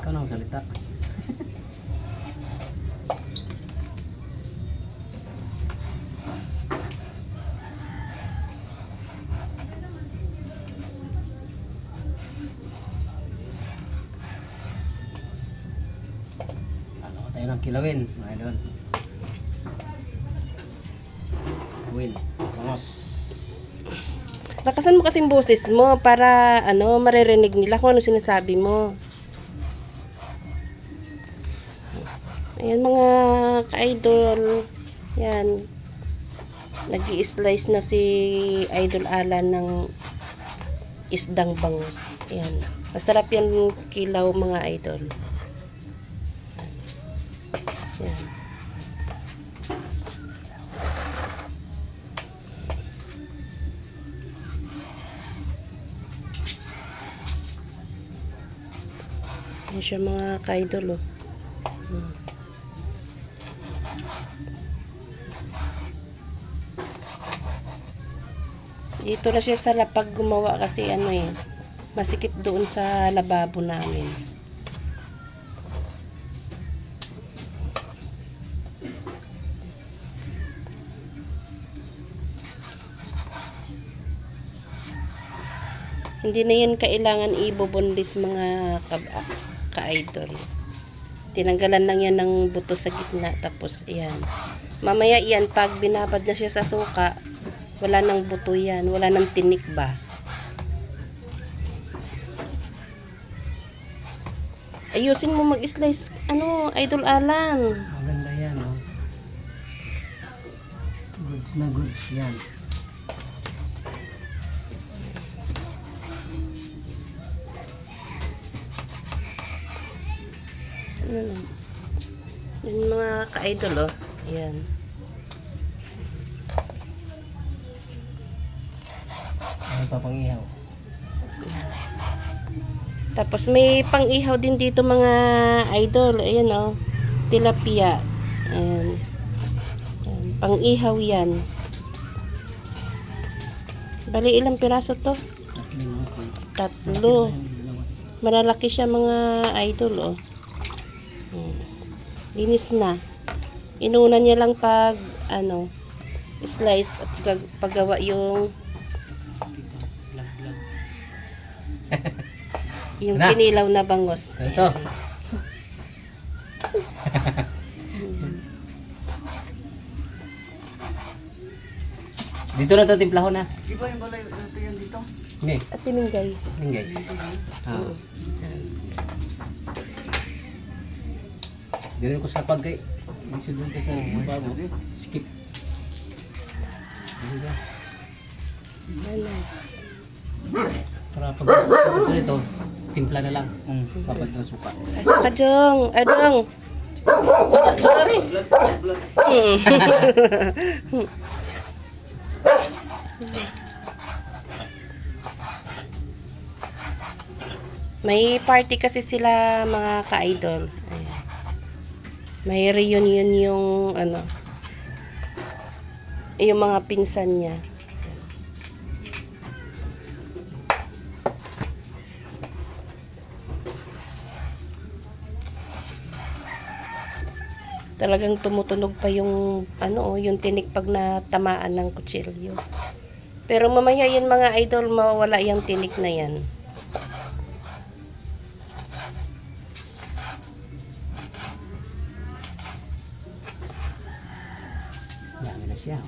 Ikaw na magsalita. Ano tayo ng kilawin, mga idol. Win, bangos. Lakasan mo kasing boses mo para ano maririnig nila kung ano sinasabi mo. Ayan mga ka-idol. Yan. Nag-i-slice na si Idol Alan ng isdang bangus. Ayan. Masarap yan kilaw mga idol. Ayan. Ayan siya mga ka-idol oh. Dito na siya sa lapag gumawa kasi ano eh, masikip doon sa lababo namin. Hindi na yan kailangan ibubundis mga ka-idol. Tinanggalan lang yan ng buto sa gitna tapos ayan. Mamaya yan pag binabad na siya sa suka, wala nang buto yan. Wala nang tinik ba. Ayusin mo mag-slice. Ano, Idol Alan? Maganda yan, oh. Goods na goods yan. Yung mga ka-idol, oh. Ayan. Ano pa pang ihaw? Tapos may pang-ihaw din dito mga idol. Ayan oh. Tilapia. Ayan. Ayan. Pang-ihaw yan. Bali ilang piraso to? Tatlo. Malalaki siya mga idol oh. Linis na. Inuna niya lang pag ano slice at paggawa yung yung Na. kinilaw na bangos. Ito. Dito na ito timplahon na. Di ba yung balay ito yan dito? Hindi. At tinunggay. Hindi. Ah. Dito ko sa pagkay. Hindi doon ka sa babo. Skip. Dito ka. Para pag ito nito, timpla na lang. Kapag na suka. Adong, adong. Sorry. May party kasi sila mga ka-idol. Ayan. May reunion yung ano, yung mga pinsan niya. Talagang tumutunog pa yung ano, yung tinik pag natamaan ng kutsilyo. Pero mamaya yan mga idol, mawawala yung tinik na yan. Dami na siya.